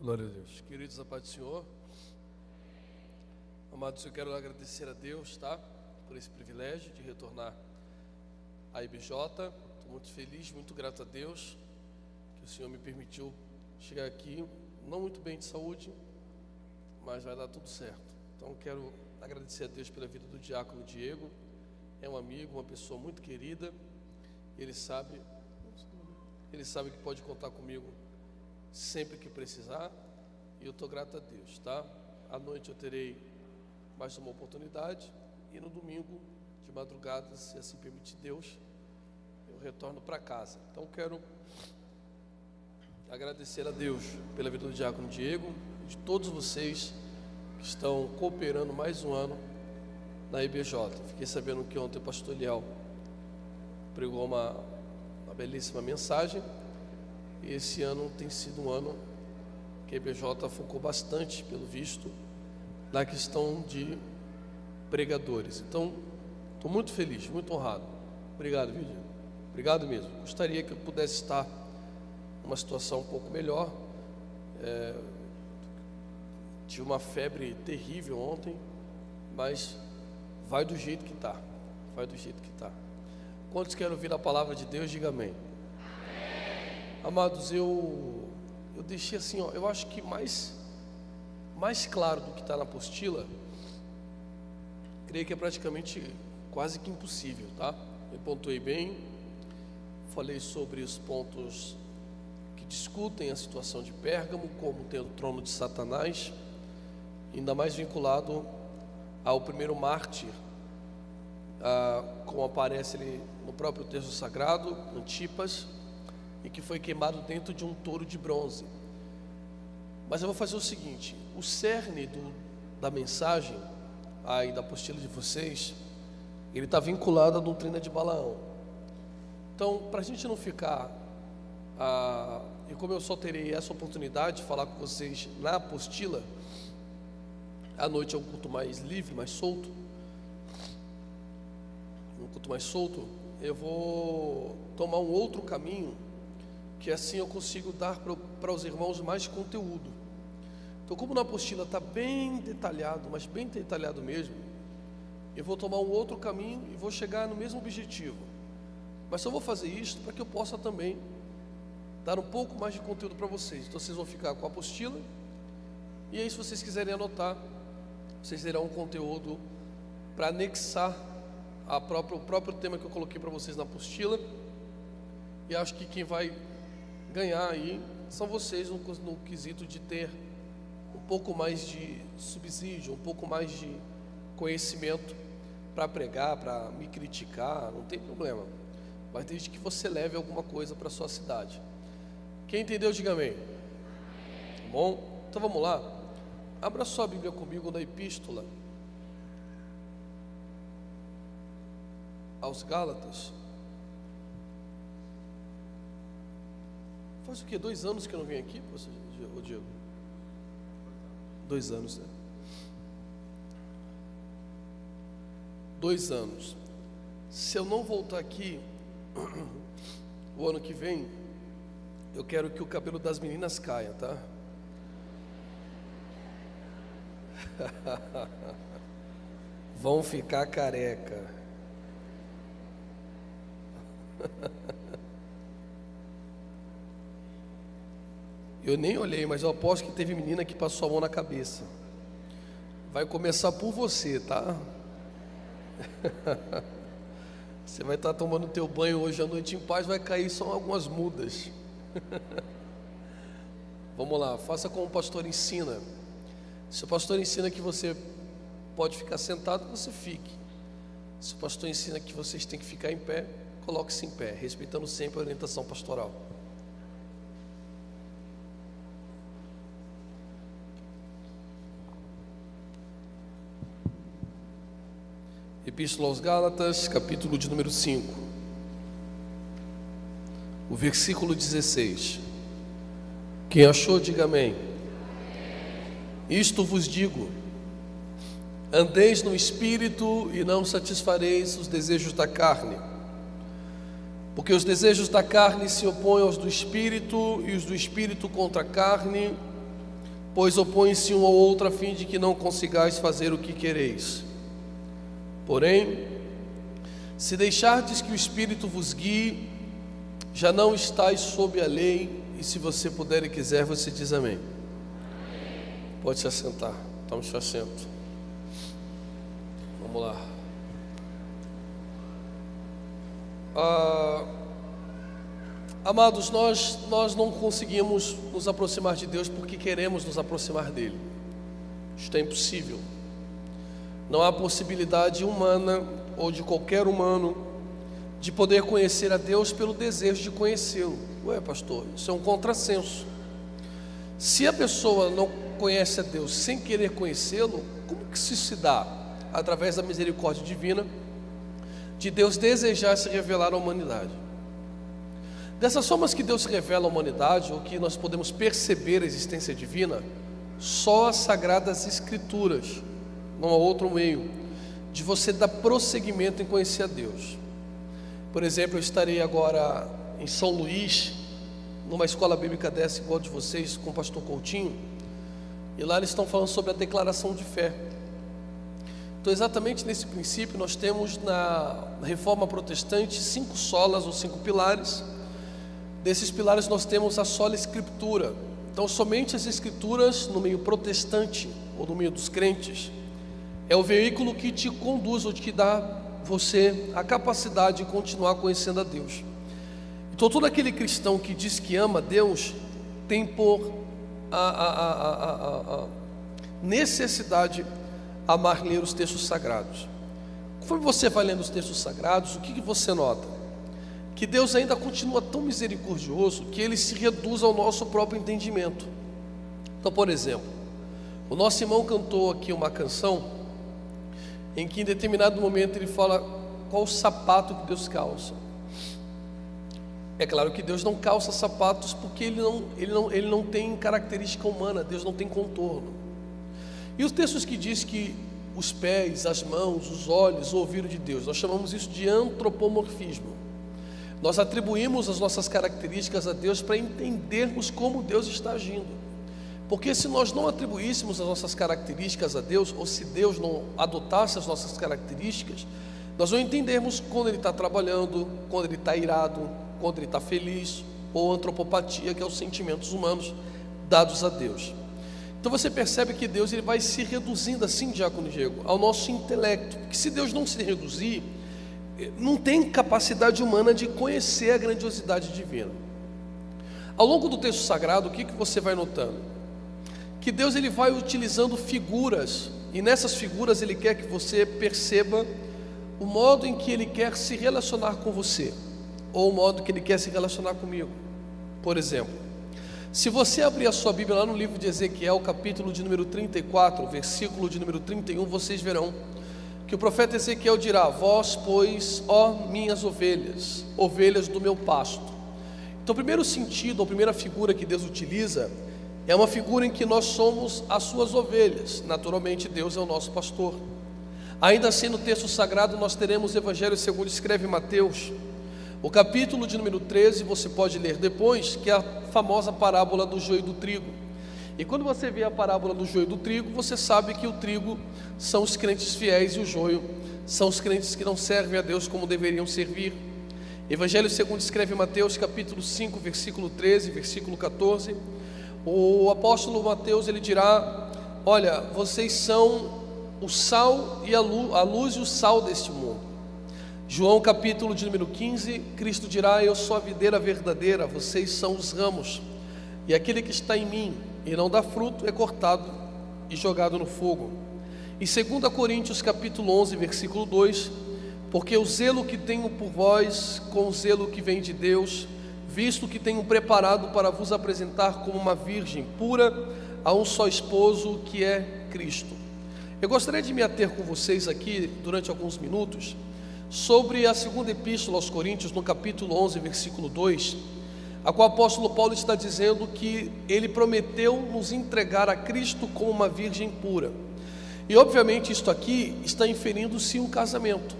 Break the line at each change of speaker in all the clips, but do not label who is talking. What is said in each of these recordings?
Glória a Deus. Queridos, a paz do Senhor. Amados, eu quero agradecer a Deus, tá? Por esse privilégio de retornar à IBJ. Estou muito feliz, muito grato a Deus que o Senhor me permitiu chegar aqui, não muito bem de saúde, mas vai dar tudo certo. Então quero agradecer a Deus pela vida do diácono Diego. É um amigo, uma pessoa muito querida. Ele sabe que pode contar comigo sempre que precisar, e eu estou grato a Deus, tá? À noite eu terei mais uma oportunidade, e no domingo, de madrugada, se assim permitir Deus, eu retorno para casa. Então quero agradecer a Deus pela vida do diácono Diego e de todos vocês que estão cooperando mais um ano na IBJ. Fiquei sabendo que ontem o pastor Eliel pregou uma belíssima mensagem. E esse ano tem sido um ano que a IBJ focou bastante, pelo visto, na questão de pregadores. Então, estou muito feliz, muito honrado. Obrigado, Vidia. Obrigado mesmo. Gostaria que eu pudesse estar numa situação um pouco melhor. Tive uma febre terrível ontem, mas vai do jeito que está. Vai do jeito que está. Quantos querem ouvir a palavra de Deus, diga amém. Amados, eu deixei assim, eu acho que mais claro do que está na apostila, creio que é praticamente quase que impossível, tá? Eu pontuei bem, falei sobre os pontos que discutem a situação de Pérgamo, como tendo o trono de Satanás, ainda mais vinculado ao primeiro mártir, como aparece ali no próprio texto sagrado, Antipas, e que foi queimado dentro de um touro de bronze. Mas eu vou fazer o seguinte: o cerne da mensagem aí da apostila de vocês, ele está vinculado à doutrina de Balaão. Então, para a gente não ficar e como eu só terei essa oportunidade de falar com vocês na apostila, à noite é um culto mais livre, mais solto, eu vou tomar um outro caminho, que assim eu consigo dar para os irmãos mais conteúdo. Então, como na apostila está bem detalhado, mas bem detalhado mesmo, eu vou tomar um outro caminho e vou chegar no mesmo objetivo. Mas só vou fazer isso para que eu possa também dar um pouco mais de conteúdo para vocês. Então vocês vão ficar com a apostila, e aí se vocês quiserem anotar, vocês terão um conteúdo para anexar o próprio tema que eu coloquei para vocês na apostila. E acho que quem vai ganhar aí são vocês no quesito de ter um pouco mais de subsídio, um pouco mais de conhecimento para pregar, para me criticar, não tem problema, mas desde que você leve alguma coisa para a sua cidade. Quem entendeu, diga amém. Tá bom? Então vamos lá. Abra sua Bíblia comigo na Epístola aos Gálatas. Faz o quê? 2 anos que eu não venho aqui, Diego? 2 anos, né? 2 anos. Se eu não voltar aqui o ano que vem, eu quero que o cabelo das meninas caia, tá? Vão ficar careca. Eu nem olhei, mas eu aposto que teve menina que passou a mão na cabeça. Vai começar por você, tá? Você vai estar tomando teu banho hoje à noite em paz, vai cair só algumas mudas. Vamos lá, faça como o pastor ensina. Se o pastor ensina que você pode ficar sentado, você fique. Se o pastor ensina que vocês têm que ficar em pé, coloque-se em pé, respeitando sempre a orientação pastoral. Epístola aos Gálatas, capítulo de número 5, o versículo 16. Quem achou, diga amém. Isto vos digo: andeis no Espírito e não satisfareis os desejos da carne, porque os desejos da carne se opõem aos do Espírito, e os do Espírito contra a carne pois opõe-se um ao outro a fim de que não consigais fazer o que quereis. Porém, se deixardes que o Espírito vos guie, já não estáis sob a lei. E se você puder e quiser, você diz amém. Pode se assentar. Tome seu assento. Vamos lá. Amados, nós não conseguimos nos aproximar de Deus porque queremos nos aproximar dele. Isto é impossível. Não há possibilidade humana ou de qualquer humano de poder conhecer a Deus pelo desejo de conhecê-lo. Ué, pastor, isso é um contrassenso. Se a pessoa não conhece a Deus sem querer conhecê-lo, como que isso se dá? Através da misericórdia divina de Deus desejar se revelar à humanidade. Dessas formas que Deus se revela à humanidade, ou que nós podemos perceber a existência divina, só as Sagradas Escrituras, não há outro meio de você dar prosseguimento em conhecer a Deus. Por exemplo, eu estarei agora em São Luís, numa escola bíblica dessa igual de vocês, com o pastor Coutinho, e lá eles estão falando sobre a declaração de fé. Então, exatamente nesse princípio, nós temos na Reforma Protestante 5 solas ou 5 pilares. Desses pilares nós temos a sola Escritura. Então, somente as Escrituras no meio protestante ou no meio dos crentes é o veículo que te conduz ou que dá você a capacidade de continuar conhecendo a Deus. Então, todo aquele cristão que diz que ama a Deus tem por necessidade amar ler os textos sagrados. Conforme você vai lendo os textos sagrados, o que você nota? Que Deus ainda continua tão misericordioso que Ele se reduz ao nosso próprio entendimento. Então, por exemplo, o nosso irmão cantou aqui uma canção em que em determinado momento ele fala qual o sapato que Deus calça. É claro que Deus não calça sapatos porque ele não tem característica humana, Deus não tem contorno. E os textos que diz que os pés, as mãos, os olhos, o ouvido de Deus, nós chamamos isso de antropomorfismo. Nós atribuímos as nossas características a Deus para entendermos como Deus está agindo. Porque se nós não atribuíssemos as nossas características a Deus, ou se Deus não adotasse as nossas características, nós não entendemos quando Ele está trabalhando, quando Ele está irado, quando Ele está feliz, ou antropopatia, que é os sentimentos humanos dados a Deus. Então você percebe que Deus ele vai se reduzindo assim, Diácono Diego, ao nosso intelecto. Porque se Deus não se reduzir, não tem capacidade humana de conhecer a grandiosidade divina. Ao longo do texto sagrado, o que você vai notando? Que Deus ele vai utilizando figuras, e nessas figuras Ele quer que você perceba o modo em que Ele quer se relacionar com você, ou o modo que Ele quer se relacionar comigo. Por exemplo, se você abrir a sua Bíblia lá no livro de Ezequiel, capítulo de número 34, versículo de número 31, vocês verão que o profeta Ezequiel dirá: vós, pois, ó minhas ovelhas, ovelhas do meu pasto. Então, o primeiro sentido, a primeira figura que Deus utiliza é uma figura em que nós somos as suas ovelhas. Naturalmente, Deus é o nosso pastor. Ainda assim, no texto sagrado, nós teremos o Evangelho segundo escreve Mateus, o capítulo de número 13, você pode ler depois, que é a famosa parábola do joio e do trigo. E quando você vê a parábola do joio e do trigo, você sabe que o trigo são os crentes fiéis e o joio são os crentes que não servem a Deus como deveriam servir. Evangelho segundo escreve Mateus, capítulo 5, versículo 13, versículo 14. O apóstolo Mateus, ele dirá: olha, vocês são o sal e a luz e o sal deste mundo. João capítulo de número 15, Cristo dirá: eu sou a videira verdadeira, vocês são os ramos, e aquele que está em mim e não dá fruto é cortado e jogado no fogo. Em 2 Coríntios capítulo 11, versículo 2: porque o zelo que tenho por vós, com o zelo que vem de Deus, visto que tenho preparado para vos apresentar como uma virgem pura a um só esposo, que é Cristo. Eu gostaria de me ater com vocês aqui durante alguns minutos sobre a segunda epístola aos Coríntios, no capítulo 11, versículo 2, a qual o apóstolo Paulo está dizendo que ele prometeu nos entregar a Cristo como uma virgem pura. E obviamente isto aqui está inferindo-se um casamento.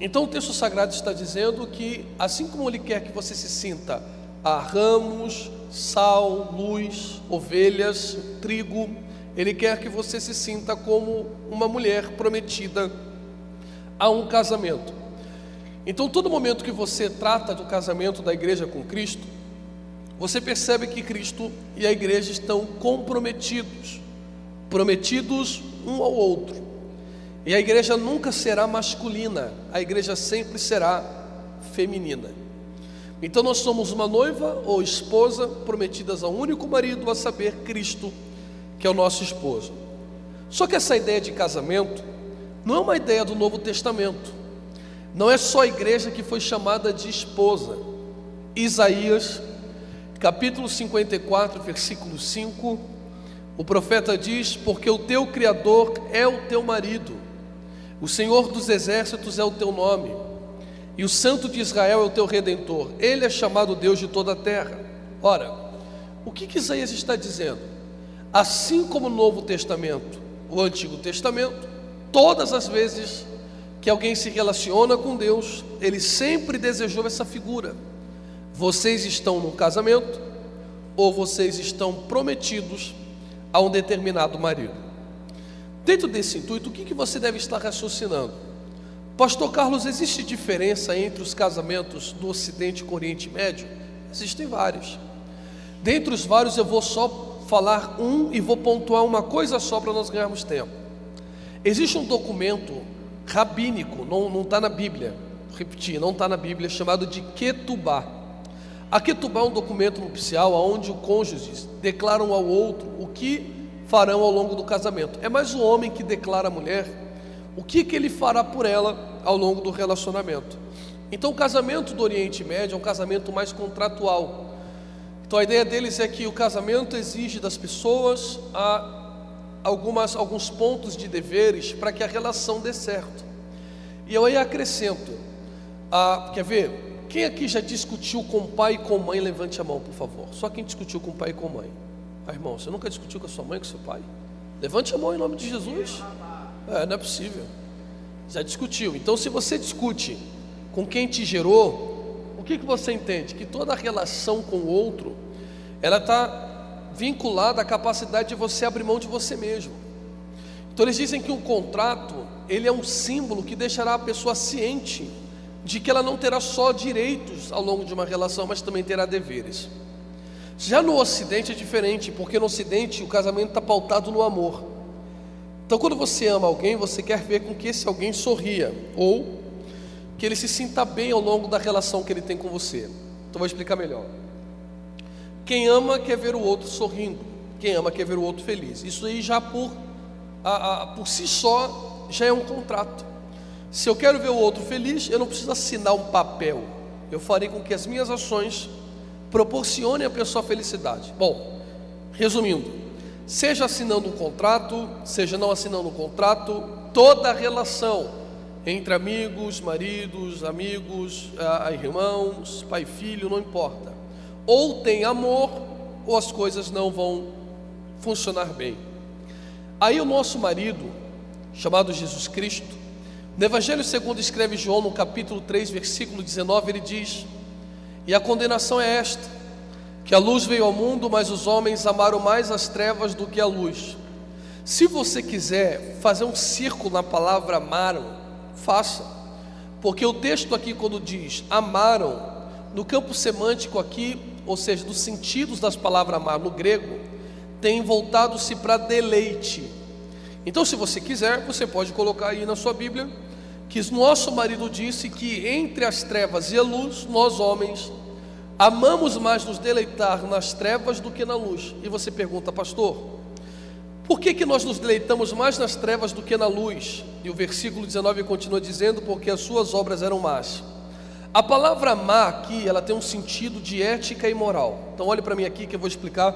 Então o texto sagrado está dizendo que assim como Ele quer que você se sinta a ramos, sal, luz, ovelhas, trigo. Ele quer que você se sinta como uma mulher prometida a um casamento. Então, todo momento que você trata do casamento da igreja com Cristo, você percebe que Cristo e a igreja estão comprometidos, prometidos um ao outro. E a igreja nunca será masculina, a igreja sempre será feminina. Então nós somos uma noiva ou esposa prometidas a um único marido, a saber, Cristo, que é o nosso esposo. Só que essa ideia de casamento não é uma ideia do Novo Testamento. Não é só a igreja que foi chamada de esposa. Isaías, capítulo 54, versículo 5, o profeta diz: porque o teu Criador é o teu marido, o Senhor dos exércitos é o teu nome, e o Santo de Israel é o teu Redentor. Ele é chamado Deus de toda a terra. Ora, o que Isaías está dizendo? Assim como no Novo Testamento, o Antigo Testamento, todas as vezes que alguém se relaciona com Deus, ele sempre desejou essa figura. Vocês estão num casamento, ou vocês estão prometidos a um determinado marido. Dentro desse intuito, o que você deve estar raciocinando? Pastor Carlos, existe diferença entre os casamentos do Ocidente com o Oriente Médio? Existem vários. Dentre os vários, eu vou só falar um e vou pontuar uma coisa só para nós ganharmos tempo. Existe um documento rabínico, não está na Bíblia, repetir, não está na Bíblia, chamado de Ketubá. A Ketubá é um documento nupcial onde os cônjuges declaram ao outro o que farão ao longo do casamento. É mais o homem que declara à mulher o que ele fará por ela ao longo do relacionamento. Então o casamento do Oriente Médio é um casamento mais contratual. Então a ideia deles é que o casamento exige das pessoas alguns pontos de deveres para que a relação dê certo. E eu aí acrescento, quer ver? Quem aqui já discutiu com pai e com mãe? Levante a mão, por favor. Só quem discutiu com pai e com mãe. Irmão, você nunca discutiu com a sua mãe e com seu pai? Levante a mão em nome de Jesus. Não é possível. Já discutiu. Então, se você discute com quem te gerou, o que você entende? Que toda relação com o outro, ela está vinculada à capacidade de você abrir mão de você mesmo. Então, eles dizem que o contrato, ele é um símbolo que deixará a pessoa ciente de que ela não terá só direitos ao longo de uma relação, mas também terá deveres. Já no Ocidente é diferente, porque no Ocidente o casamento está pautado no amor. Então quando você ama alguém, você quer ver com que esse alguém sorria, ou que ele se sinta bem ao longo da relação que ele tem com você. Então vou explicar melhor. Quem ama quer ver o outro sorrindo, quem ama quer ver o outro feliz. Isso aí já por si só já é um contrato. Se eu quero ver o outro feliz, eu não preciso assinar um papel. Eu farei com que as minhas ações proporcionem à pessoa felicidade. Bom, resumindo, seja assinando um contrato, seja não assinando um contrato, toda a relação entre amigos, maridos, amigos, irmãos, pai e filho, não importa. Ou tem amor, ou as coisas não vão funcionar bem. Aí o nosso marido, chamado Jesus Cristo, no Evangelho segundo escreve João, no capítulo 3, versículo 19, ele diz: e a condenação é esta, que a luz veio ao mundo, mas os homens amaram mais as trevas do que a luz. Se você quiser fazer um círculo na palavra amaram, faça, porque o texto aqui quando diz amaram, no campo semântico aqui, ou seja, dos sentidos das palavras amar no grego, tem voltado-se para deleite. Então se você quiser, você pode colocar aí na sua Bíblia, que nosso marido disse que entre as trevas e a luz, nós homens amamos mais nos deleitar nas trevas do que na luz. E você pergunta: pastor, por que nós nos deleitamos mais nas trevas do que na luz? E o versículo 19 continua dizendo: porque as suas obras eram más. A palavra amar aqui, ela tem um sentido de ética e moral. Então olhe para mim aqui que eu vou explicar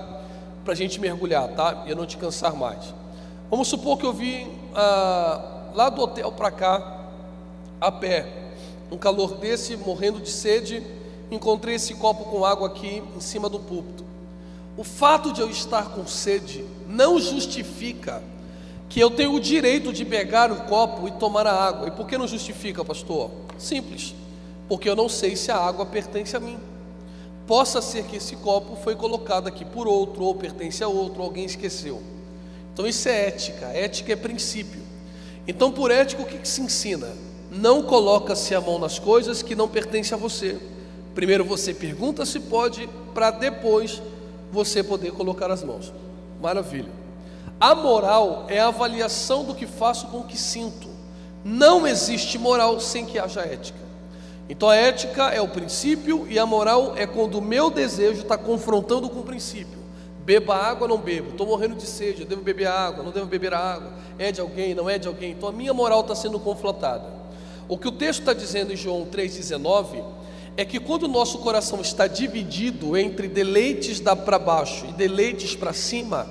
para a gente mergulhar, tá? E eu não te cansar mais. Vamos supor que eu vim lá do hotel para cá a pé, um calor desse, morrendo de sede, encontrei esse copo com água aqui em cima do púlpito. O fato de eu estar com sede não justifica que eu tenho o direito de pegar o copo e tomar a água. E por que não justifica, pastor? Simples, porque eu não sei se a água pertence a mim. possa ser que esse copo foi colocado aqui por outro, ou pertence a outro, ou alguém esqueceu. Então isso é ética, ética é princípio. Então por ética o que se ensina? Não coloca-se a mão nas coisas que não pertencem a você. Primeiro você pergunta se pode, para depois você poder colocar as mãos. Maravilha. A moral é a avaliação do que faço com o que sinto. Não existe moral sem que haja ética. Então a ética é o princípio e a moral é quando o meu desejo está confrontando com o princípio. Beba água, não bebo, estou morrendo de sede, eu devo beber água, não devo beber água, é de alguém, não é de alguém. Então a minha moral está sendo confrontada. O que o texto está dizendo em João 3,19 é que quando o nosso coração está dividido entre deleites para baixo e deleites para cima,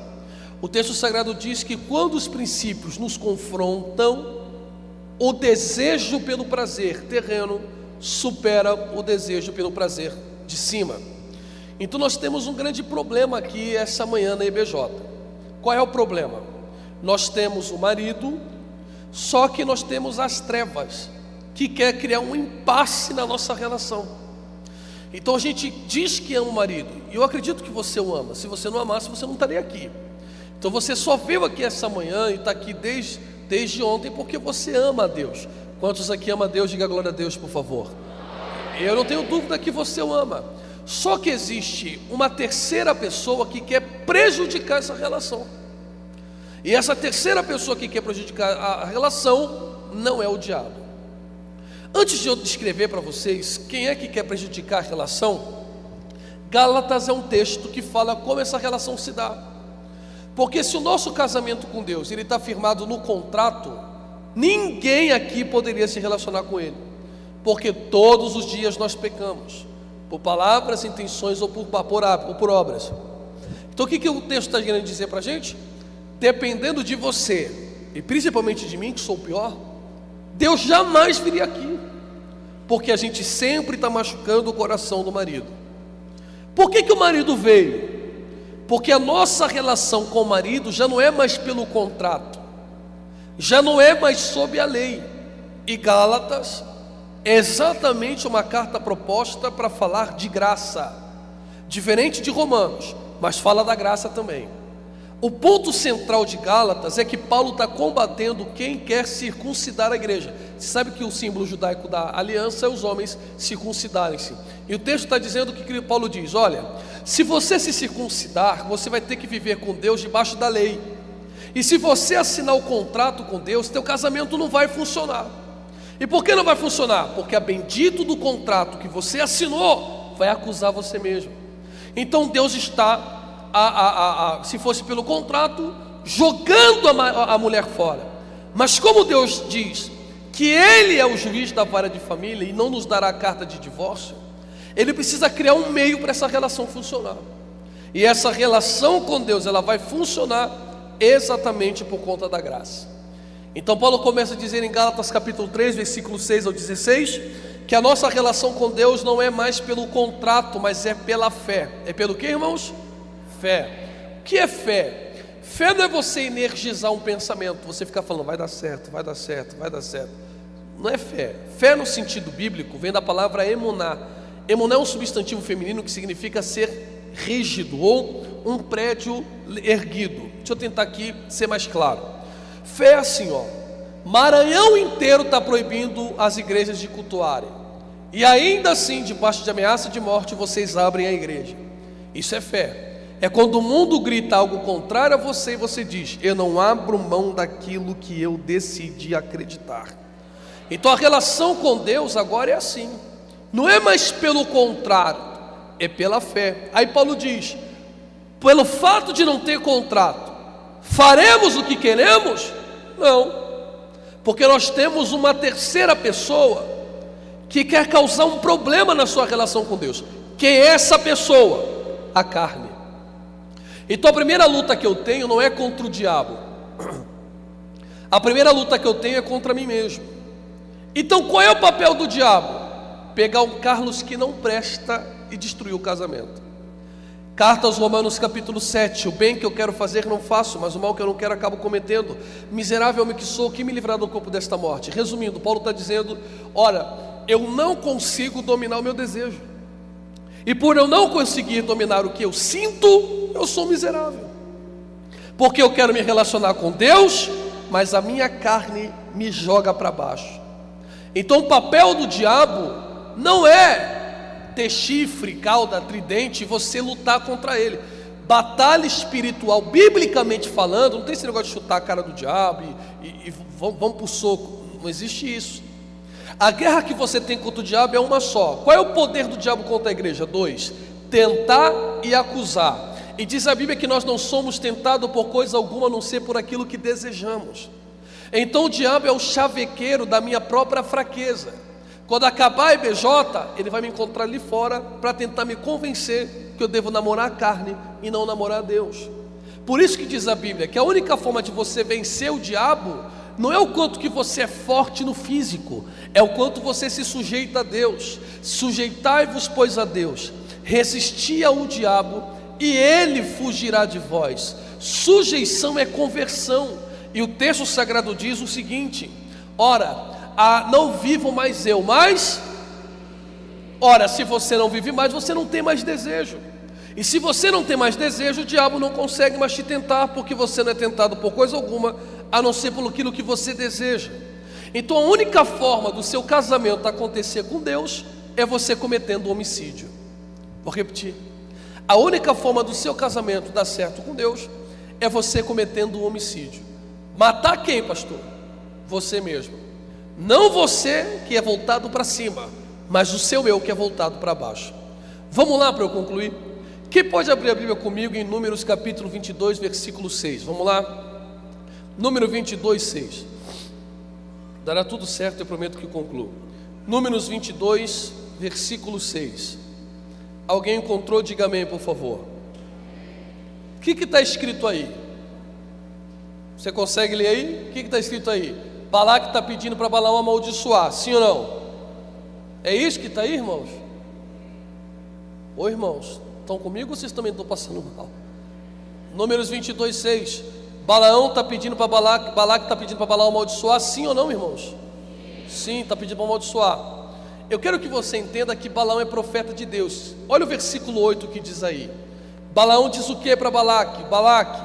o texto sagrado diz que quando os princípios nos confrontam, o desejo pelo prazer terreno supera o desejo pelo prazer de cima. Então nós temos um grande problema aqui essa manhã na IBJ. Qual é o problema? Nós temos o marido, só que nós temos as trevas, que quer criar um impasse na nossa relação. Então a gente diz que ama o marido, e eu acredito que você o ama. Se você não amasse, você não estaria aqui. Então você só veio aqui essa manhã e está aqui desde ontem porque você ama a Deus. Quantos aqui amam a Deus? Diga glória a Deus, por favor. Eu não tenho dúvida que você o ama. Só que existe uma terceira pessoa que quer prejudicar essa relação. E essa terceira pessoa que quer prejudicar a relação não é o diabo. Antes de eu descrever para vocês quem é que quer prejudicar a relação, Gálatas é um texto que fala como essa relação se dá. Porque se o nosso casamento com Deus ele está firmado no contrato, ninguém aqui poderia se relacionar com Ele, porque todos os dias nós pecamos, por palavras, intenções ou por obras. Então o que o texto está querendo dizer para a gente? Dependendo de você, e principalmente de mim, que sou o pior, Deus jamais viria aqui, porque a gente sempre está machucando o coração do marido. Por que o marido veio? Porque a nossa relação com o marido já não é mais pelo contrato, já não é mais sob a lei. E Gálatas é exatamente uma carta proposta para falar de graça, diferente de Romanos, mas fala da graça também. O ponto central de Gálatas é que Paulo está combatendo quem quer circuncidar a igreja. Você sabe que o símbolo judaico da aliança é os homens circuncidarem-se. E o texto está dizendo o que Paulo diz: olha, se você se circuncidar, você vai ter que viver com Deus debaixo da lei. E se você assinar o contrato com Deus, teu casamento não vai funcionar. E por que não vai funcionar? Porque a bendito do contrato que você assinou vai acusar você mesmo. Então Deus está, se fosse pelo contrato, jogando a mulher fora. Mas como Deus diz que Ele é o juiz da vara de família e não nos dará a carta de divórcio, Ele precisa criar um meio para essa relação funcionar. E essa relação com Deus, ela vai funcionar exatamente por conta da graça. Então Paulo começa a dizer em Gálatas capítulo 3, versículo 6 ao 16, que a nossa relação com Deus não é mais pelo contrato, mas é pela fé. É pelo que, irmãos? Fé. O que é fé? Fé não é você energizar um pensamento, você ficar falando, vai dar certo, vai dar certo, vai dar certo. Não é fé. Fé no sentido bíblico vem da palavra emuná. Emuná é um substantivo feminino que significa ser rígido ou um prédio erguido. Deixa eu tentar aqui ser mais claro. Fé é assim, ó. Maranhão inteiro está proibindo as igrejas de cultuarem, e ainda assim, debaixo de ameaça de morte, vocês abrem a igreja. Isso é fé. É quando o mundo grita algo contrário a você e você diz, eu não abro mão daquilo que eu decidi acreditar. Então a relação com Deus agora é assim, não é mais pelo contrário, é pela fé. Aí Paulo diz, pelo fato de não ter contrato, faremos o que queremos? Não, porque nós temos uma terceira pessoa que quer causar um problema na sua relação com Deus. Quem é essa pessoa? A carne. Então a primeira luta que eu tenho não é contra o diabo, a primeira luta que eu tenho é contra mim mesmo. Então qual é o papel do diabo? Pegar um Carlos que não presta e destruir o casamento. Carta aos Romanos capítulo 7, o bem que eu quero fazer não faço, mas o mal que eu não quero acabo cometendo. Miserável homem que sou, que me livrará do corpo desta morte? Resumindo, Paulo está dizendo, ora, eu não consigo dominar o meu desejo. E por eu não conseguir dominar o que eu sinto, eu sou miserável. Porque eu quero me relacionar com Deus, mas a minha carne me joga para baixo. Então o papel do diabo não é ter chifre, cauda, tridente e você lutar contra ele. Batalha espiritual, biblicamente falando, não tem esse negócio de chutar a cara do diabo e vamos para o soco. Não existe isso. A guerra que você tem contra o diabo é uma só. Qual é o poder do diabo contra a igreja? 2. Tentar e acusar. E diz a Bíblia que nós não somos tentados por coisa alguma, a não ser por aquilo que desejamos. Então o diabo é o chavequeiro da minha própria fraqueza. Quando acabar a EBJ, ele vai me encontrar ali fora para tentar me convencer que eu devo namorar a carne e não namorar a Deus. Por isso que diz a Bíblia que a única forma de você vencer o diabo não é o quanto que você é forte no físico, é o quanto você se sujeita a Deus. Sujeitai-vos, pois, a Deus, resisti ao diabo e ele fugirá de vós. Sujeição é conversão. E o texto sagrado diz o seguinte: ora, não vivo mais eu, mas... Ora, se você não vive mais, você não tem mais desejo. E se você não tem mais desejo, o diabo não consegue mais te tentar, porque você não é tentado por coisa alguma, a não ser por aquilo que você deseja. Então a única forma do seu casamento acontecer com Deus é você cometendo homicídio. Vou repetir. A única forma do seu casamento dar certo com Deus é você cometendo homicídio. Matar quem, pastor? Você mesmo. Não você que é voltado para cima, mas o seu eu que é voltado para baixo. Vamos lá para eu concluir? Quem pode abrir a Bíblia comigo em Números capítulo 22, versículo 6? Vamos lá? Número 22, 6. Dará tudo certo, eu prometo que concluo. Números 22, versículo 6. Alguém encontrou? Diga amém, por favor. O que está escrito aí? Você consegue ler aí? O que está escrito aí? Balaque está pedindo para Balaão amaldiçoar, sim ou não? É isso que está aí, irmãos? Ô irmãos, estão comigo ou vocês também estão passando mal? Números 22, 6. Balaão está pedindo para Balaque está pedindo para Balaão amaldiçoar, sim ou não, irmãos? Sim, está pedindo para amaldiçoar. Eu quero que você entenda que Balaão é profeta de Deus. Olha o versículo 8 que diz aí. Balaão diz o que para Balaque? Balaque,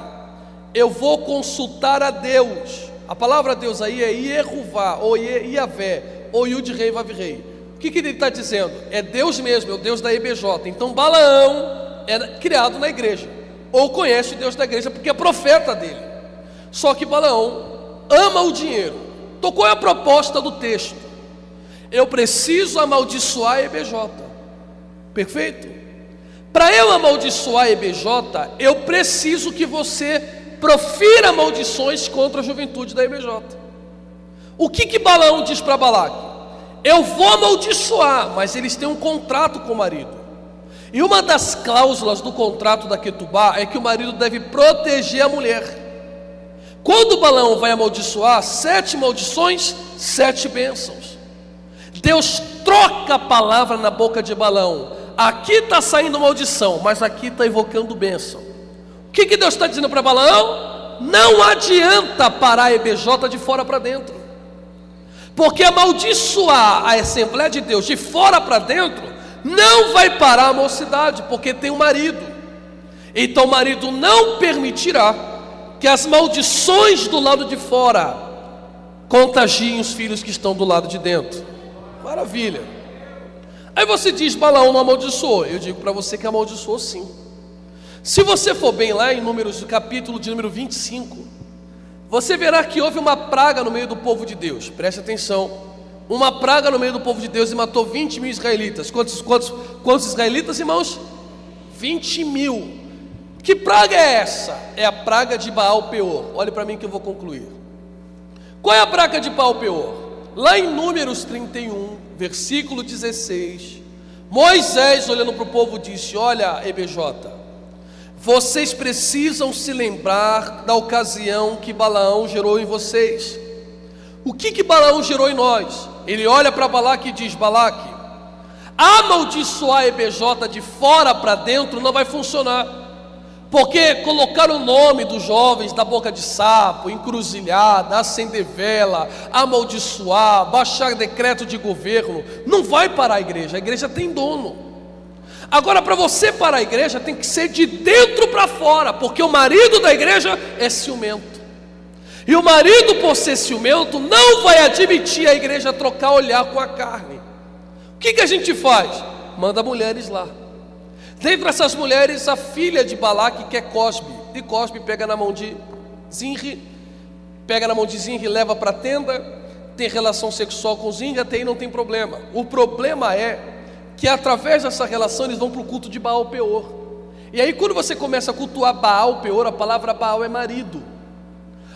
eu vou consultar a Deus. A palavra Deus aí é Iehuvá, ou Iavé, ou Yud-Rei, Vav-Rei. O que ele está dizendo? É Deus mesmo, é o Deus da EBJ. Então Balaão é criado na igreja, ou conhece o Deus da igreja porque é profeta dele. Só que Balaão ama o dinheiro. Então qual é a proposta do texto? Eu preciso amaldiçoar a EBJ. Perfeito? Para eu amaldiçoar a EBJ, eu preciso que você profira maldições contra a juventude da EBJ. O que Balaão diz para Balaque? Eu vou amaldiçoar, mas eles têm um contrato com o marido. E uma das cláusulas do contrato da Ketubá é que o marido deve proteger a mulher. Quando Balaão vai amaldiçoar, 7 maldições, 7 bênçãos. Deus troca a palavra na boca de Balaão. Aqui está saindo maldição, mas aqui está invocando bênção. O que Deus está dizendo para Balaão? Não adianta parar a EBJ de fora para dentro, porque amaldiçoar a Assembleia de Deus de fora para dentro não vai parar a mocidade, porque tem um marido. Então o marido não permitirá que as maldições do lado de fora contagiem os filhos que estão do lado de dentro. Maravilha. Aí você diz, Balaão não amaldiçoou. Eu digo para você que amaldiçoou sim. Se você for bem lá em Números, capítulo de número 25, você verá que houve uma praga no meio do povo de Deus. Preste atenção. Uma praga no meio do povo de Deus e matou 20 mil israelitas. Quantos israelitas, irmãos? 20 mil. Que praga é essa? É a praga de Baal-Peor. Olhe para mim que eu vou concluir. Qual é a praga de Baal-Peor? Lá em Números 31, versículo 16, Moisés, olhando para o povo, disse: olha, EBJ, vocês precisam se lembrar da ocasião que Balaão gerou em vocês. O que Balaão gerou em nós? Ele olha para Balaque e diz: Balaque, amaldiçoar a EBJ de fora para dentro não vai funcionar, porque colocar o nome dos jovens da boca de sapo, encruzilhada, acender vela, amaldiçoar, baixar decreto de governo, não vai parar a igreja tem dono. Agora, para você parar a igreja, tem que ser de dentro para fora, porque o marido da igreja é ciumento. E o marido, por ser ciumento, não vai admitir a igreja trocar olhar com a carne. O que a gente faz? Manda mulheres lá. Dentre essas mulheres, a filha de Balaque, que é Cosbe. E Cosbe pega na mão de Zinri, leva para a tenda, tem relação sexual com Zinri, até aí não tem problema. O problema é que através dessa relação eles vão para o culto de Baal Peor. E aí quando você começa a cultuar Baal Peor, a palavra Baal é marido.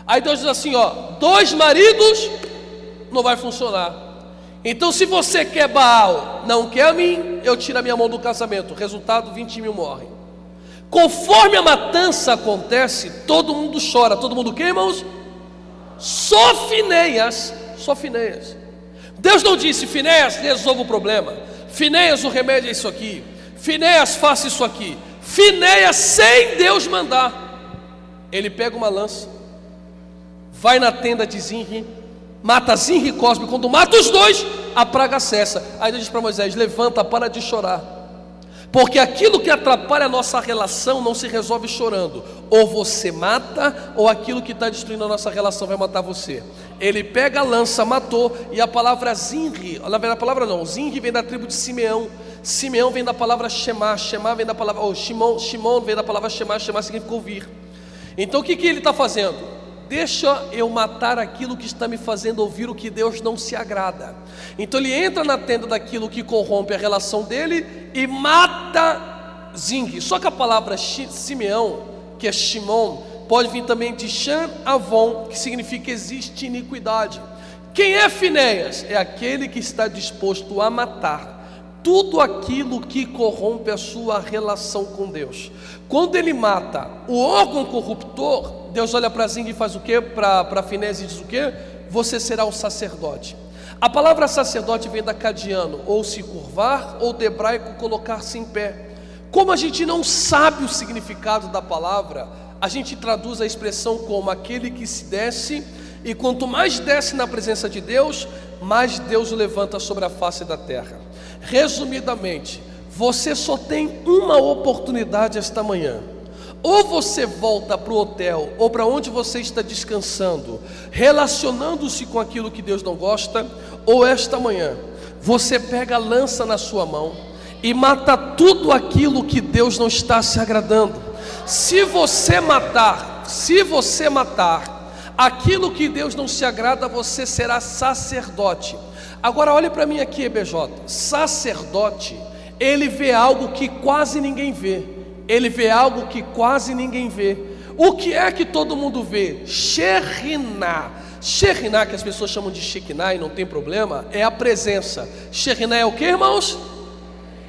Aí Deus diz assim, 2 maridos não vai funcionar. Então se você quer Baal, não quer a mim, eu tiro a minha mão do casamento. Resultado, 20 mil morrem. Conforme a matança acontece, todo mundo chora. Todo mundo o quê, irmãos? Só Finéias. Deus não disse, Finéias, resolva o problema. Finéias, o remédio é isso aqui. Finéias, faça isso aqui. Finéias, sem Deus mandar, ele pega uma lança, vai na tenda de Zinri, mata Zinri e Cosbe. Quando mata os 2, a praga cessa. Aí Deus diz para Moisés, levanta, para de chorar, porque aquilo que atrapalha a nossa relação não se resolve chorando. Ou você mata, ou aquilo que está destruindo a nossa relação vai matar você. Ele pega a lança, matou. E a palavra Zinri, na verdade a palavra não, Zinri vem da tribo de Simeão. Simeão vem da palavra Shema, Shema vem da palavra, Shimon vem da palavra Shema, Shema significa ouvir. Então o que ele está fazendo? Deixa eu matar aquilo que está me fazendo ouvir o que Deus não se agrada. Então ele entra na tenda daquilo que corrompe a relação dele e mata Zinri. Só que a palavra Simeão, que é Shimon, pode vir também de Shan Avon, que significa existe iniquidade. Quem é Finéias? É aquele que está disposto a matar tudo aquilo que corrompe a sua relação com Deus. Quando ele mata o órgão corruptor, Deus olha para Zinri e faz o quê? Para Finéias e diz o quê? Você será um sacerdote. A palavra sacerdote vem da cadiano, ou se curvar, ou do hebraico colocar-se em pé. Como a gente não sabe o significado da palavra, a gente traduz a expressão como aquele que se desce, e quanto mais desce na presença de Deus, mais Deus o levanta sobre a face da terra. Resumidamente, você só tem uma oportunidade esta manhã. Ou você volta para o hotel, ou para onde você está descansando, relacionando-se com aquilo que Deus não gosta, ou esta manhã, você pega a lança na sua mão e mata tudo aquilo que Deus não está se agradando. Se você matar aquilo que Deus não se agrada, você será sacerdote. Agora olhe para mim aqui, EBJ. Sacerdote, ele vê algo que quase ninguém vê. O que é que todo mundo vê? Shekhinah, que as pessoas chamam de Shekinah e não tem problema, é a presença. Shekhinah é o que, irmãos?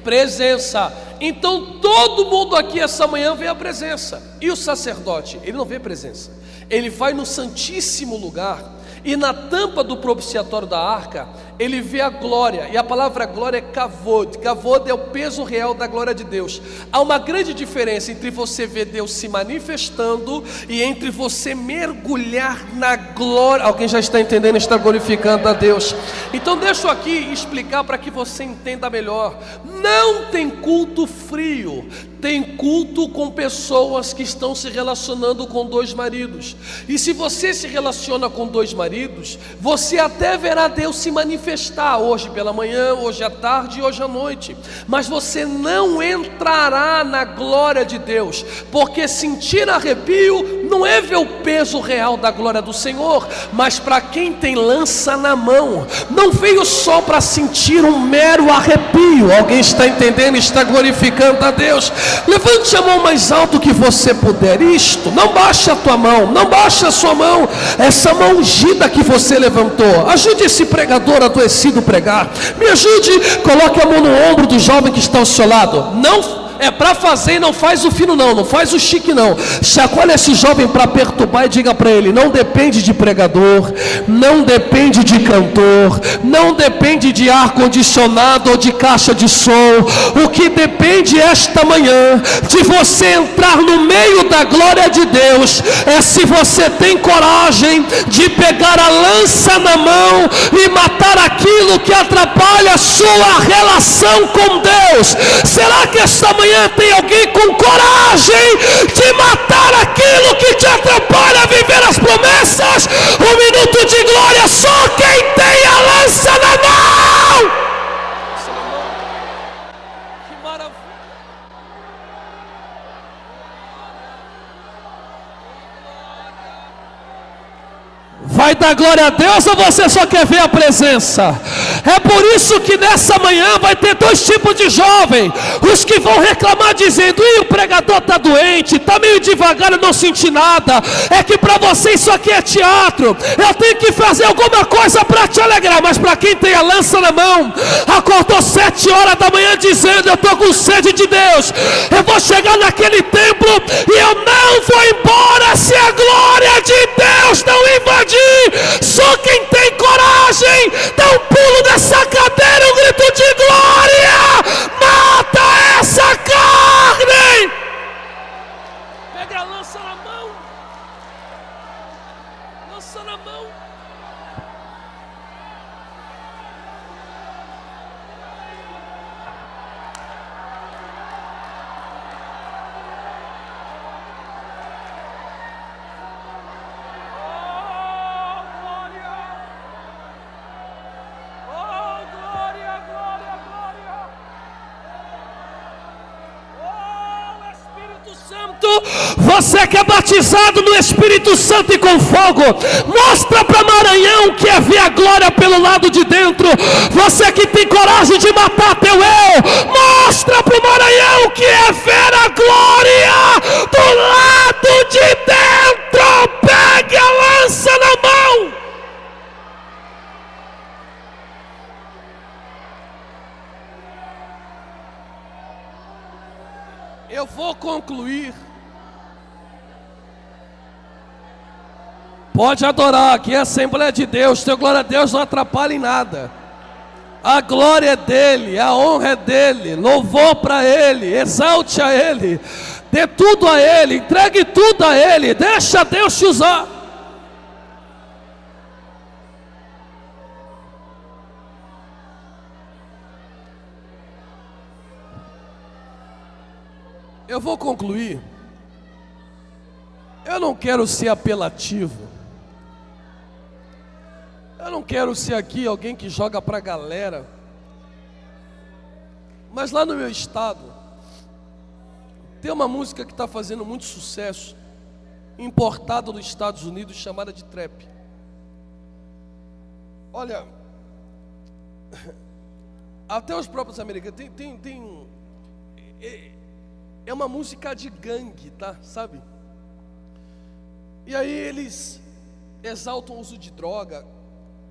Presença. Então todo mundo aqui essa manhã vê a presença. E o sacerdote, ele não vê presença. Ele vai no santíssimo lugar, e na tampa do propiciatório da arca, ele vê a glória, e a palavra glória é kavod. Kavod é o peso real da glória de Deus. Há uma grande diferença entre você ver Deus se manifestando e entre você mergulhar na glória. Alguém já está entendendo, está glorificando a Deus. Então deixa eu aqui explicar para que você entenda melhor. Não tem culto frio, tem culto com pessoas que estão se relacionando com 2 maridos. E se você se relaciona com 2 maridos, você até verá Deus se manifestar hoje pela manhã, hoje à tarde e hoje à noite, mas você não entrará na glória de Deus, porque sentir arrepio não é ver o peso real da glória do Senhor, mas para quem tem lança na mão, não veio só para sentir um mero arrepio. Alguém está entendendo? Está glorificando a Deus? Levante a mão mais alto que você puder. Isto, não baixe a tua mão, não baixe a sua mão, essa mão ungida que você levantou. Ajude esse pregador adoecido a pregar. Me ajude, coloque a mão no ombro do jovem que está ao seu lado. É para fazer e não faz o fino não, não faz o chique não. Chacoalha esse jovem para perturbar e diga para ele: não depende de pregador, não depende de cantor, não depende de ar-condicionado ou de caixa de som. O que depende esta manhã de você entrar no meio da glória de Deus é se você tem coragem de pegar a lança na mão e matar aquilo que atrapalha a sua relação com Deus. Será que esta manhã tem alguém com coragem de matar aquilo que te atrapalha a viver as promessas? Um minuto de glória, só quem tem a lança na mão. Que maravilha. Vai dar glória a Deus ou você só quer ver a presença? É por isso que nessa manhã vai ter dois tipos de jovem: os que vão reclamar dizendo: ih, o pregador está doente, está meio devagar, eu não senti nada. É que para você isso aqui é teatro, eu tenho que fazer alguma coisa para te alegrar. Mas para quem tem a lança na mão, acordou 7 horas da manhã dizendo: eu estou com sede de Deus, eu vou chegar naquele templo e eu não vou embora se a glória de Deus não invadir. Só quem tem coragem dá um pulo dessa cadeira, um grito de glória: mata essa carne. Pega a lança na mão, lança na mão. Você que é batizado no Espírito Santo e com fogo, mostra para Maranhão que é ver a glória pelo lado de dentro. Você que tem coragem de matar teu eu, mostra para o Maranhão que é ver a glória do lado de dentro. Pegue a lança na mão. Eu vou concluir. Pode adorar, aqui é a Assembleia de Deus. Teu glória a Deus não atrapalha em nada. A glória é dele, a honra é dele. Louvor para ele, exalte a ele, dê tudo a ele, entregue tudo a ele. Deixa Deus te usar. Eu vou concluir. Eu não quero ser apelativo. Eu não quero ser aqui alguém que joga para a galera. Mas lá no meu estado tem uma música que está fazendo muito sucesso, importada dos Estados Unidos, chamada de trap. Olha, até os próprios americanos é uma música de gangue, tá? Sabe? E aí eles exaltam o uso de droga.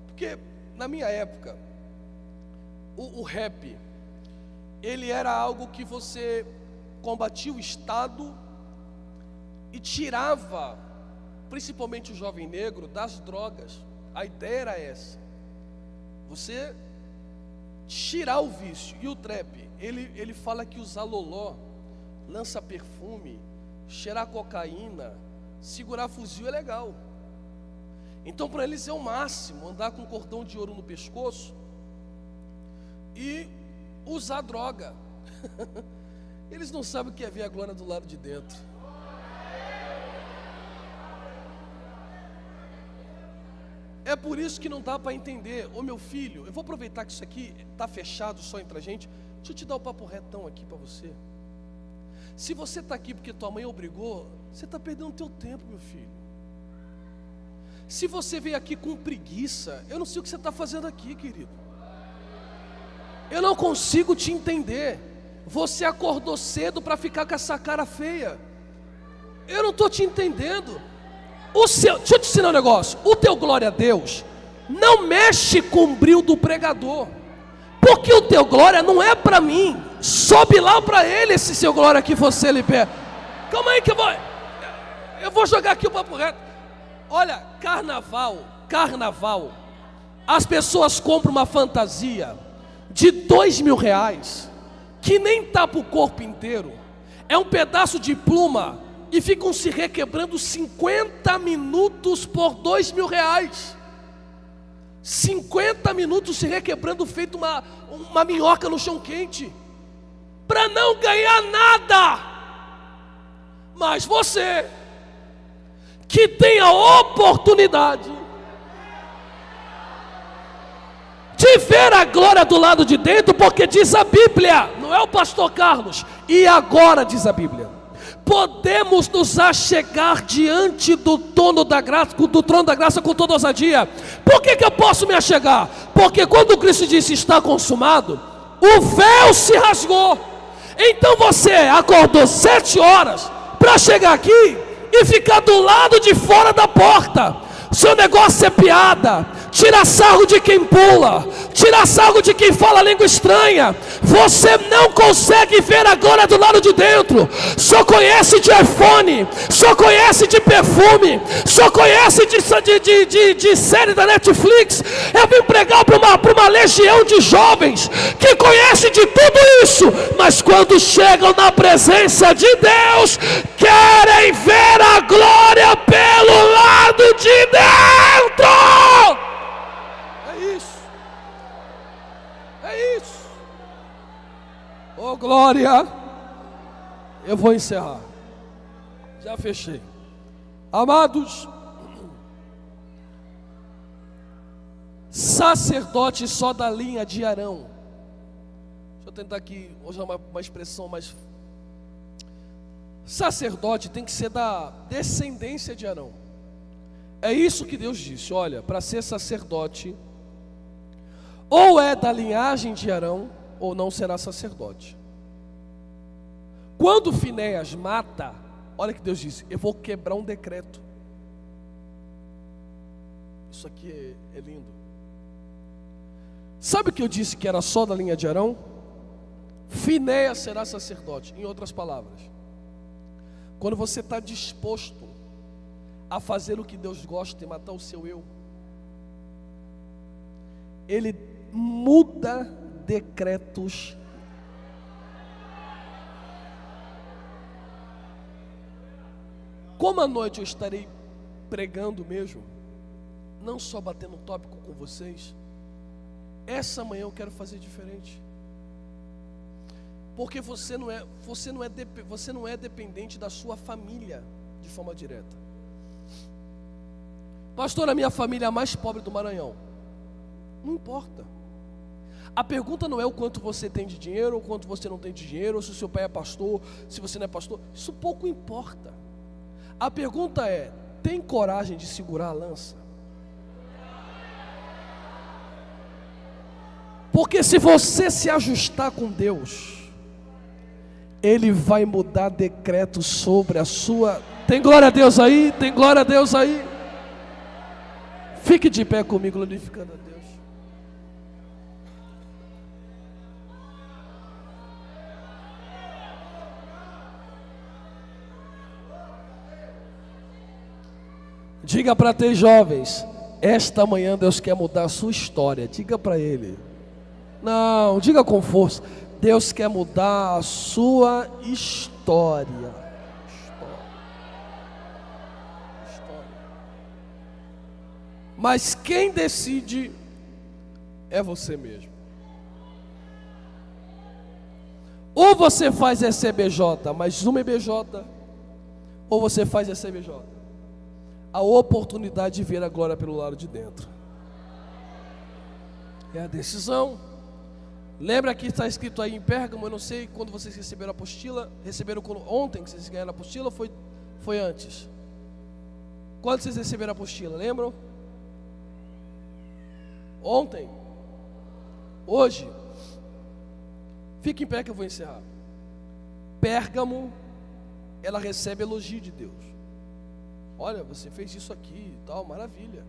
Porque na minha época o rap, ele era algo que você combatia o Estado e tirava, principalmente o jovem negro, das drogas. A ideia era essa: você tirar o vício. E o trap, ele fala que usar loló, lança perfume, cheirar cocaína, segurar fuzil é legal. Então para eles é o máximo andar com um cordão de ouro no pescoço e usar droga. Eles não sabem o que é ver a glória do lado de dentro. É por isso que não dá para entender. Ô meu filho, eu vou aproveitar que isso aqui está fechado só entre a gente. Deixa eu te dar o papo retão aqui para você. Se você está aqui porque tua mãe obrigou, você está perdendo o teu tempo, meu filho. Se você veio aqui com preguiça, eu não sei o que você está fazendo aqui, querido. Eu não consigo te entender. Você acordou cedo para ficar com essa cara feia. Eu não estou te entendendo. Deixa eu te ensinar um negócio. O teu glória a Deus não mexe com o brilho do pregador, porque o teu glória não é para mim. Sobe lá para ele, esse seu glória que você libera. Calma aí que eu vou jogar aqui o papo reto. Olha, carnaval, as pessoas compram uma fantasia de R$2.000, que nem tapa o corpo inteiro, é um pedaço de pluma, e ficam se requebrando 50 minutos por R$2.000. 50 minutos se requebrando, feito uma minhoca no chão quente, para não ganhar nada. Mas você, que tem a oportunidade de ver a glória do lado de dentro, porque diz a Bíblia, não é o pastor Carlos, e agora diz a Bíblia, podemos nos achegar diante do trono da graça com toda ousadia. Por que eu posso me achegar? Porque quando Cristo disse está consumado, o véu se rasgou. Então você acordou 7 horas para chegar aqui e ficar do lado de fora da porta. Seu negócio é piada, tira sarro de quem pula, tira sarro de quem fala língua estranha. Você não consegue ver a glória do lado de dentro. Só conhece de iPhone, só conhece de perfume, só conhece de série da Netflix. Eu vim pregar para uma legião de jovens que conhece de tudo isso, mas quando chegam na presença de Deus, querem ver a glória pelo lado de dentro. É isso. Oh glória. Eu vou encerrar. Já fechei. Amados, sacerdote só da linha de Arão. Deixa eu tentar aqui usar uma expressão mais. Sacerdote tem que ser da descendência de Arão. É isso que Deus disse, olha, para ser sacerdote, ou é da linhagem de Arão, ou não será sacerdote. Quando Finéias mata, olha que Deus disse, eu vou quebrar um decreto. Isso aqui é lindo. Sabe o que eu disse que era só da linha de Arão? Finéias será sacerdote. Em outras palavras, quando você está disposto a fazer o que Deus gosta e matar o seu eu, Ele muda decretos. Como à noite eu estarei pregando mesmo, não só batendo tópico com vocês, essa manhã eu quero fazer diferente. Porque você não é dependente da sua família de forma direta. Pastor, a minha família é a mais pobre do Maranhão. Não importa. A pergunta não é o quanto você tem de dinheiro, ou quanto você não tem de dinheiro, ou se o seu pai é pastor, se você não é pastor. Isso pouco importa. A pergunta é, tem coragem de segurar a lança? Porque se você se ajustar com Deus, Ele vai mudar decretos sobre a sua... Tem glória a Deus aí? Tem glória a Deus aí? Fique de pé comigo, glorificando a Deus. Diga para 3 jovens, esta manhã Deus quer mudar a sua história. Diga para ele. Não, diga com força. Deus quer mudar a sua história. Mas quem decide é você mesmo. Ou você faz SBJ, mais uma EBJ, ou você faz SBJ. A oportunidade de ver a glória pelo lado de dentro. É a decisão. Lembra que está escrito aí em Pérgamo, eu não sei quando vocês receberam a apostila. Receberam ontem que vocês ganharam a apostila, foi antes? Quando vocês receberam a apostila, lembram? Ontem? Hoje? Fique em pé que eu vou encerrar. Pérgamo, ela recebe elogio de Deus. Olha, você fez isso aqui e tal, maravilha.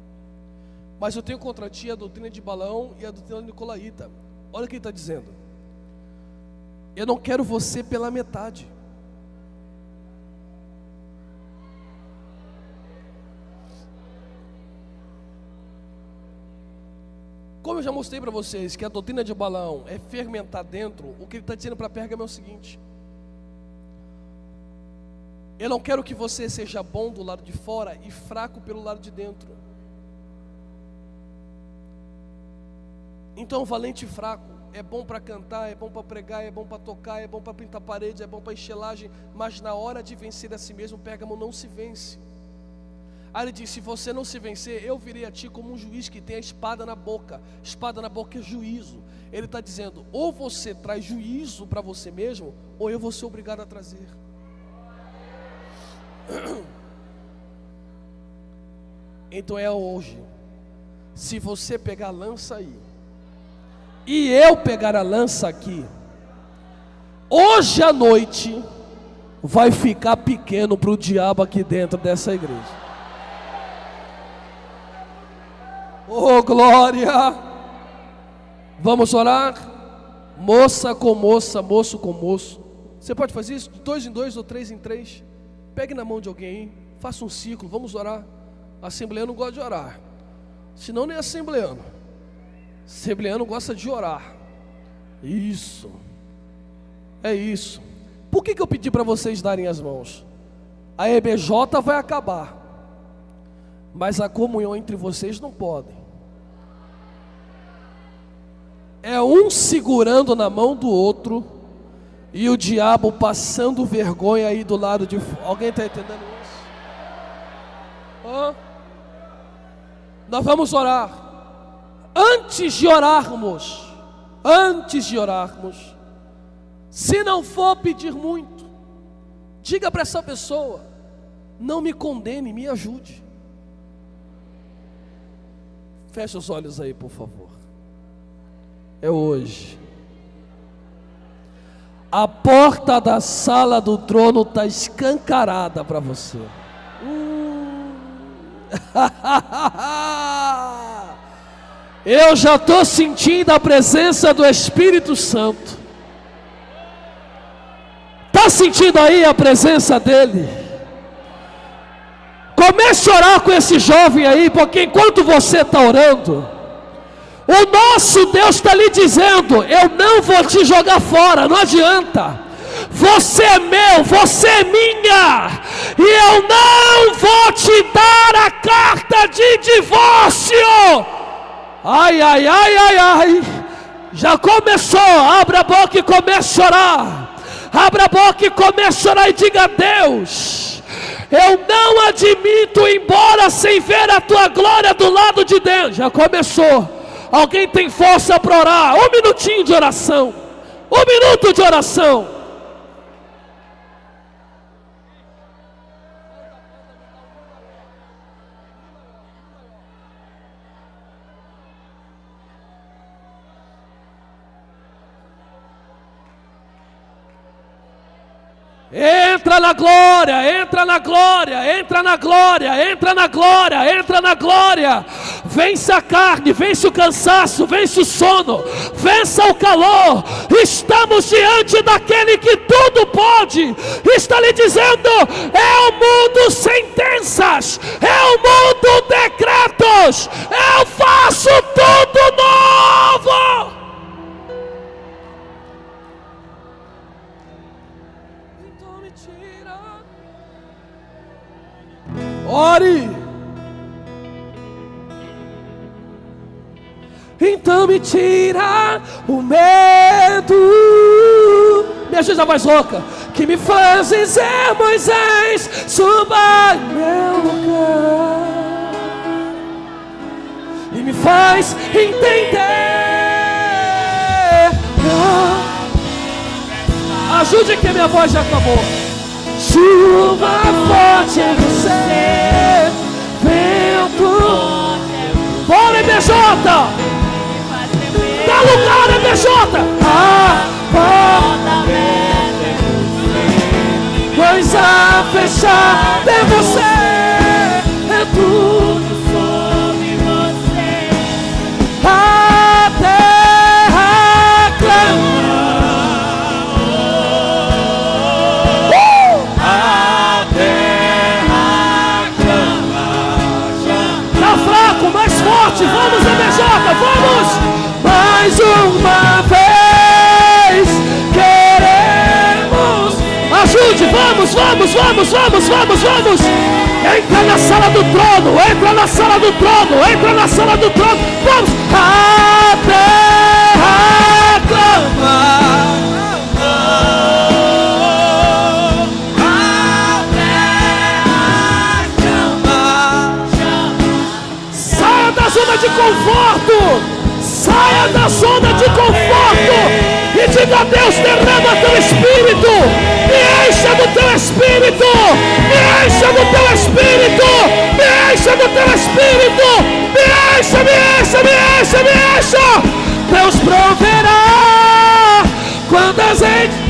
Mas eu tenho contra ti a doutrina de Balaão e a doutrina nicolaíta. Olha o que ele está dizendo. Eu não quero você pela metade. Como eu já mostrei para vocês que a doutrina de Balaão é fermentar dentro, o que ele está dizendo para Pérgamo é o seguinte: eu não quero que você seja bom do lado de fora e fraco pelo lado de dentro. Então, valente e fraco é bom para cantar, é bom para pregar, é bom para tocar, é bom para pintar paredes, é bom para estelagem, mas na hora de vencer a si mesmo, Pérgamo não se vence. Aí ele diz: se você não se vencer, eu virei a ti como um juiz que tem a espada na boca. Espada na boca é juízo. Ele está dizendo: ou você traz juízo para você mesmo, ou eu vou ser obrigado a trazer. Então é hoje. Se você pegar a lança aí e eu pegar a lança aqui, hoje à noite vai ficar pequeno para o diabo aqui dentro dessa igreja. Oh, glória! Vamos orar? Moça com moça, moço com moço. Você pode fazer isso de 2 em 2 ou 3 em 3. Pegue na mão de alguém, faça um ciclo, vamos orar. Assembleano gosta de orar, senão nem assembleano. Assembleano gosta de orar. Isso. É isso. Por que eu pedi para vocês darem as mãos? A EBJ vai acabar, mas a comunhão entre vocês não pode. É um segurando na mão do outro e o diabo passando vergonha aí do lado de fora. Alguém está entendendo isso? Nós vamos orar. Antes de orarmos, se não for pedir muito, diga para essa pessoa: não me condene, me ajude. Feche os olhos aí, por favor. É hoje. A porta da sala do trono está escancarada para você. Eu já estou sentindo a presença do Espírito Santo. Está sentindo aí a presença dele? Comece a orar com esse jovem aí, porque enquanto você está orando, o nosso Deus está lhe dizendo: eu não vou te jogar fora, não adianta. Você é meu, você é minha, e eu não vou te dar a carta de divórcio. Ai, ai, ai, ai, ai. Já começou, abra a boca e comece a orar. Abra a boca e comece a orar e diga: Deus, eu não admito ir embora sem ver a tua glória do lado de Deus. Já começou. Alguém tem força para orar? 1 minutinho de oração. 1 minuto de oração. Entra na glória, entra na glória, entra na glória, entra na glória, entra na glória. Vence a carne, vence o cansaço, vence o sono, vença o calor. Estamos diante daquele que tudo pode. Está lhe dizendo: é o mundo sentenças, é o mundo decretos. Eu faço tudo novo. Ore. Então me tira o medo. Me ajuda a voz rouca. Que me faz dizer: Moisés, suba em meu lugar. E me faz entender. Ajude que a minha voz já acabou. Chuva forte é você, vento. Bora, EBJ! Dá lugar, EBJ! A porta é você, coisa fechada é você, é tudo sobre você. A terra clama, vontade, vamos MJ, vamos!
Mais uma vez queremos.
Ajude, vamos! Entra na sala do trono, entra na sala do trono, vamos!
Até clamar.
Saia da zona de conforto! Saia da zona de conforto! E diga a Deus, derrama teu Espírito! Me encha do teu Espírito! Me encha do teu Espírito! Me encha do teu Espírito! Me encha!
Deus proverá quando a gente